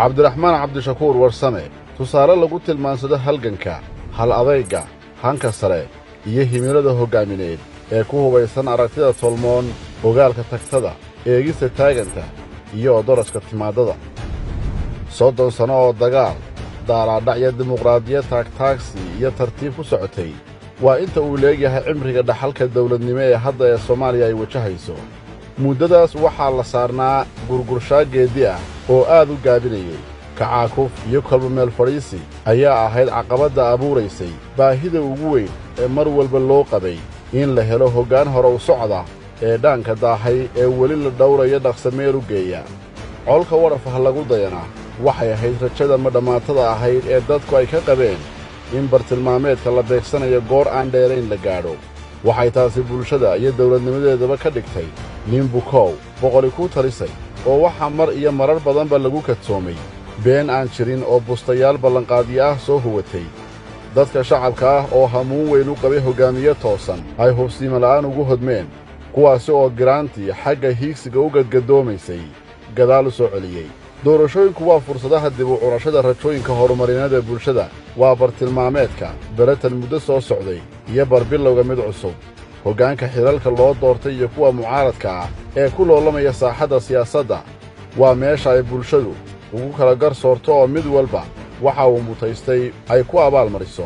cabdiraxmaan cabdishakuur warsame tusaale lagu tilmaansado halganka hal adayga hanka sare iyo himilada hoggaamineed ee ku hubaysan aragtida tolmoon ogaalka tagtada eegista taaganta iyo odoroska timaadada 30 sano oo dagaal daalaadhacya dimuqraadiyad taagtaagsi iyo tartiib ku socotay waa inta uu leeyahay cimriga dhaxalka dawladnimo ee hadda ee Soomaaliya ay wajahayso muddadaas waxaa la saarnaa gurgurshaa geedi ah oo aad u gaabinayay kacaakuf iyo kolba meel fadhiisi ayaa ahayd caqabadda abuuraysay baahida ugu weyn ee mar walba loo qabay in la helo hoggaan hore u socda ee dhaanka daahay ee weli la dhowrayo dhaqsameer u geeya colka warafah lagu dayanaa waxay ahayd rajada madhamaatada ahayd ee dadku ay ka qabeen in bartilmaameedka la beegsanayo goor aan dheerayn la gaadho waxay taasi bulshada iyo dawladnimadeedaba ka dhigtay nin bukow boqoli ku talisay oo waxaa mar iyo marar badanba lagu kadsoomay been aan jirin oo bustayaal ballanqaadyo ah soo huwatay dadka shacabka ah oo hamuun weyn u qabay hoggaamiye toosan ay hubsiimo la'aan ugu hodmeen kuwaasi oo giraantii xagga hiigsiga u gadgadoomaysay gadaal u soo celiyey doorashooyinku waa fursadaha dib u curashada rajooyinka horumarineed ee bulshada waa bartilmaameedka beratan muddo soo socday iyo barbilowga mid cusub hoggaanka xilalka loo doortay iyo kuwa mucaaradka ah ee ku loolamaya saaxadda siyaasadda waa meesha ay bulshadu ugu kala gar soorto oo mid walba waxa uu mutaystay ay ku abaalmariso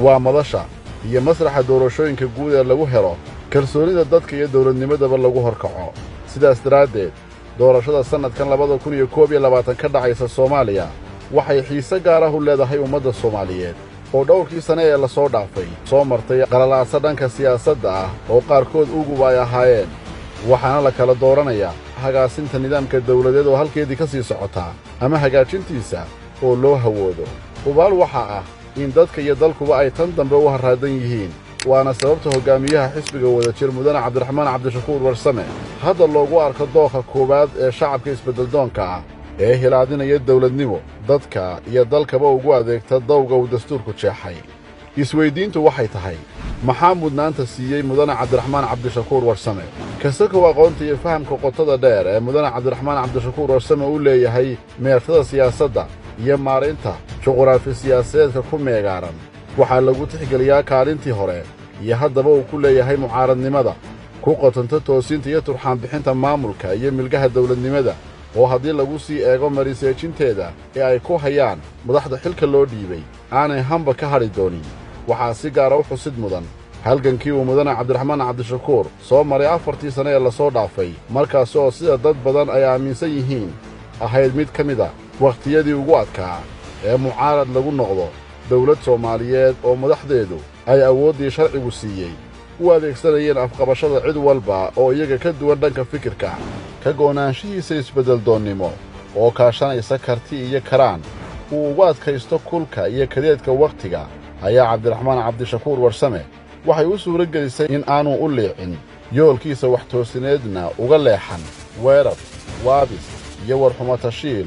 waa madasha iyo masraxa doorashooyinka guud ee lagu helo kalsoonida dadka iyo dawladnimadaba lagu horkaco sidaas daraaddeed doorashada sannadkan 2021 ka dhacaysa Soomaaliya waxay xiise gaar ah u leedahay ummadda Soomaaliyeed oo dhowrkii sane ee la soo dhaafay soo martay qalalaasa dhanka siyaasadda ah oo qaarkood ugu ay ahaayeen waxaana la kala dooranayaa hagaasinta nidaamka dawladeed oo halkeedii ka sii socota ama hagaajintiisa oo loo hawoodo hubaal waxa ah in dadka iyo dalkuba ay tan dambe u haraadan yihiin waana sababta hoggaamiyaha xisbiga wadajir mudane cabdiraxmaan cabdishakuur warsame hadda loogu arko dooqa koowaad ee shacabka isbeddeldoonka ah ee hilaadinaya dawladnimo dadka iyo dalkaba ugu adeegta dawga uu dastuurku jeexay isweydiintu waxay tahay maxaa mudnaanta siiyey mudane cabdiraxmaan cabdishakuur warsame kasakow aqoonta iyo fahamka qotada dheer ee mudane cabdiraxmaan cabdishakuur warsame uu leeyahay meertada siyaasadda iyo maaraynta juquraafi siyaasadeedka ku meegaaran waxaa lagu tixgeliyaa kaalintii hore iyo haddaba uu ku leeyahay mucaaradnimada ku qotanta toosinta iyo turxaanbixinta maamulka iyo milgaha dawladnimada oo haddii lagu sii eego mariseejinteeda ee ay ku hayaan madaxda xilka loo dhiibay aanay hamba ka hadhi doonin waxaa si gaara u xusid mudan halgankii uu mudane cabdiraxmaan cabdishakuur soo maray 4 sane ee la soo dhaafay markaas oo sida dad badan ay aaminsan yihiin ahayd mid ka mid a wakhtiyadii ugu adkaa ee mucaarad lagu noqdo dawlad Soomaaliyeed oo madaxdeedu ay awooddii sharcigu siiyey u adeegsanayeen afqabashada cid walba oo iyaga ka duwan dhanka fikirka ka go'naanshihiisa isbeddeldoonnimo oo kaashanaysa karti iyo karaan uu ugu adkaysto kulka iyo kadeedka wakhtiga ayaa cabdiraxmaan cabdishakuur warsame waxay u suuro gelisay in aanu u liicin yoolkiisa wax toosineedna uga leexan weerar waabis iyo warxumo tashiil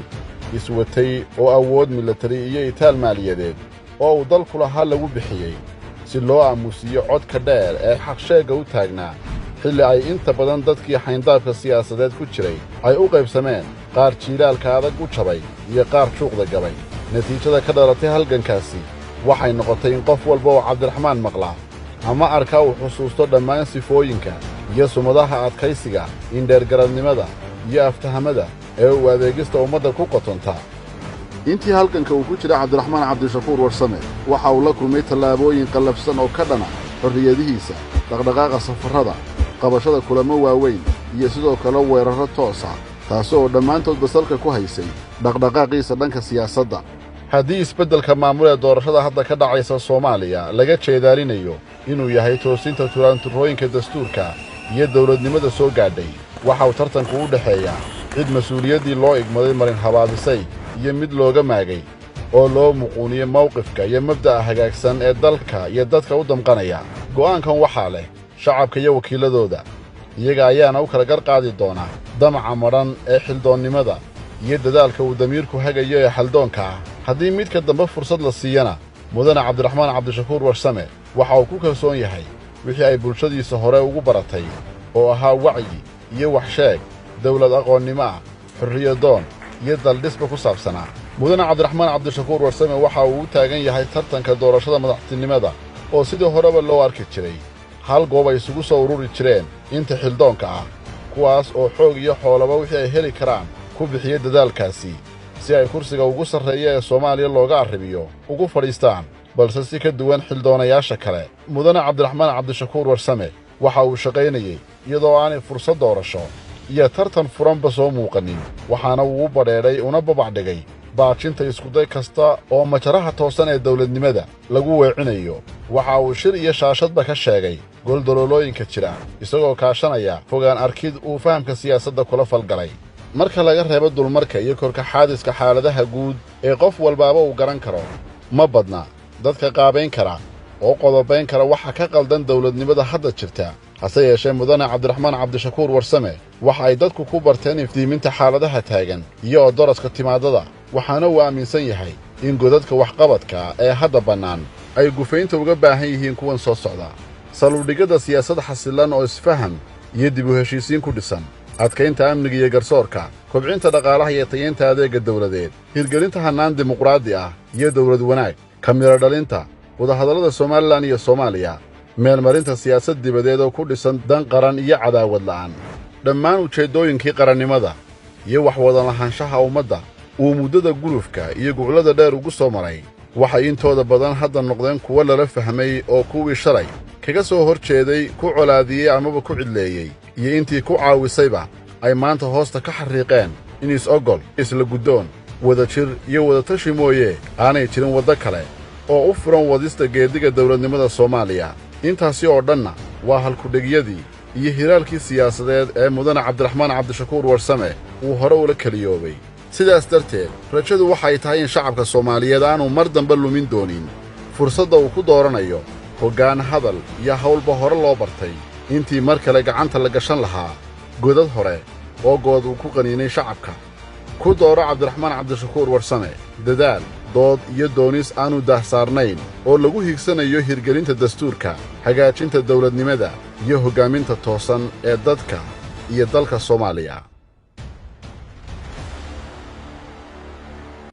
iswatay oo awood milatari iyo itaal maaliyadeed oo uu dalku lahaa lagu bixiyey si loo aamusiyo codka dheer ee xaqsheegga u taagnaa xilli ay inta badan dadkii xayndaabka siyaasadeed ku jiray ay u qaybsameen qaar jiilaalka adag u jabay iyo qaar juuqda gabay natiijada ka dhalatay halgankaasi waxay noqotay in qof walba oo cabdiraxmaan maqlaa ama arkaa uu xusuusto dhammaan sifooyinka iyo sumadaha adkaysiga indheergarannimada iyo aftahamada ee uu adeegista ummadda ku qotonta intii halganka uu ku jira cabdiraxmaan cabdishakuur warsame waxa uu la kulmay tallaabooyin qallafsan oo ka dhana xorriyadihiisa dhaqdhaqaaqa safarrada qabashada kulamo waaweyn iyo sidoo kale weerarro toosa taasoo dhammaantoodba salka ku haysay dhaqdhaqaaqiisa dhanka siyaasadda haddii isbeddelka maamul ee doorashada hadda ka dhacaysa Soomaaliya laga jeedaalinayo inuu yahay toosinta turaanturooyinka dastuurka iyo dawladnimada soo gaadhay waxa uu tartanku u dhaxeeyaa cid mas'uuliyaddii loo igmaday marin habaabisay iyo mid looga maagay oo loo muquuniyo mawqifka iyo mabda'a hagaagsan ee dalka iyo dadka u damqanaya go'aankan waxaa leh shacabka iyo wakiiladooda iyaga ayaana u kala gar qaadi doona damaca madhan ee xildoonnimada iyo dadaalka uu damiirku hagayo ee xaldoonka ah haddii midka dambe fursad la siiyana mudane cabdiraxmaan cabdishakuur warsame waxa uu ku kalsoon yahay wixii ay bulshadiisa hore ugu baratay oo ahaa wacyi iyo wax sheeg dawlad aqoonnimo ah xorriyadoon iyo daldhisba ku saabsanaa mudane cabdiraxmaan cabdishakuur warsame waxa uu u taagan yahay tartanka doorashada madaxtinimada oo sidii horeba loo arki jiray hal goob ay isugu soo ururi jireen inta xildoonka ah kuwaas oo xoog iyo xoolaba wixii ay heli karaan ku bixiya dadaalkaasi si ay kursiga ugu sarreeya ee Soomaaliya looga arribiyo ugu fadhiistaan balse si ka duwan xildoonayaasha kale mudane cabdiraxmaan cabdishakuur warsame waxa uu shaqaynayay iyadoo aanay fursad doorasho iyo tartan furanba soo muuqanin waxaana uu u badheedhay una babacdhigay baajinta iskuday kasta oo majaraha toosan ee dawladnimada lagu weecinayo waxa uu shir iyo shaashadba ka sheegay goldololooyinka jira isagoo kaashanaya fogaan arkid uu fahamka siyaasadda kula falgalay marka laga reebo dulmarka iyo korka xaadiska xaaladaha guud ee qof walbaaba uu garan karo ma badna dadka qaabayn kara oo qodobayn kara waxa ka qaldan dawladnimada hadda jirta hase yeeshee mudane cabdiraxmaan cabdishakuur warsame waxa ay dadku ku barteen iftiiminta xaaladaha taagan iyo daraska timaadada waxaana uu aaminsan yahay in godadka waxqabadka ee hadda bannaan ay gufaynta uga baahan yihiin kuwan soo socda saludhigada siyaasad xasilan oo isfaham iyo dib u heshiisiin ku dhisan adkaynta amniga iyo garsoorka kobcinta dhaqaalaha iyo tayeynta adeegga dawladeed hirgelinta hannaan dimuqraadi ah iyo dawlad wanaag ka miro dhalinta wadahadallada Soomaaliland iyo Soomaaliya meelmarinta siyaasad dibadeed oo ku dhisan dan qaran iyo cadaawad la'aan dhammaan ujeedooyinkii qarannimada iyo wax wada lahaanshaha ummadda uu muddada gulufka iyo go'lada dheer ugu soo maray waxay intooda badan hadda noqdeen kuwa lala fahmay oo kuwii shalay kaga soo horjeeday ku colaadiyey amaba ku cidleeyey iyo intii ku caawisayba ay maanta hoosta ka xariiqeen in is-ogol isla guddoon wada jir iyo wada tashi mooye aanay jirin waddo kale oo u furan wadista geediga dawladnimada Soomaaliya intaasi oo dhanna waa halkudhegyadii iyo hiraalkii siyaasadeed ee mudane cabdiraxmaan cabdishakuur warsame uu hore ula kaliyoobay sidaas darteed rajadu waxay tahay in shacabka Soomaaliyeed aanu mar dambe lumin doonin fursadda uu ku dooranayo hoggaan hadal iyo hawlba hore loo bartay intii mar kale gacanta la gashan lahaa godad hore oo good uu ku qaniinay shacabka ku dooro cabdiraxmaan cabdishakuur warsame dadaal dood iyo doonis aanu daahsaarnayn oo lagu hiigsanayo hirgelinta dastuurka hagaajinta dawladnimada iyo hoggaaminta toosan ee dadka iyo dalka Soomaaliya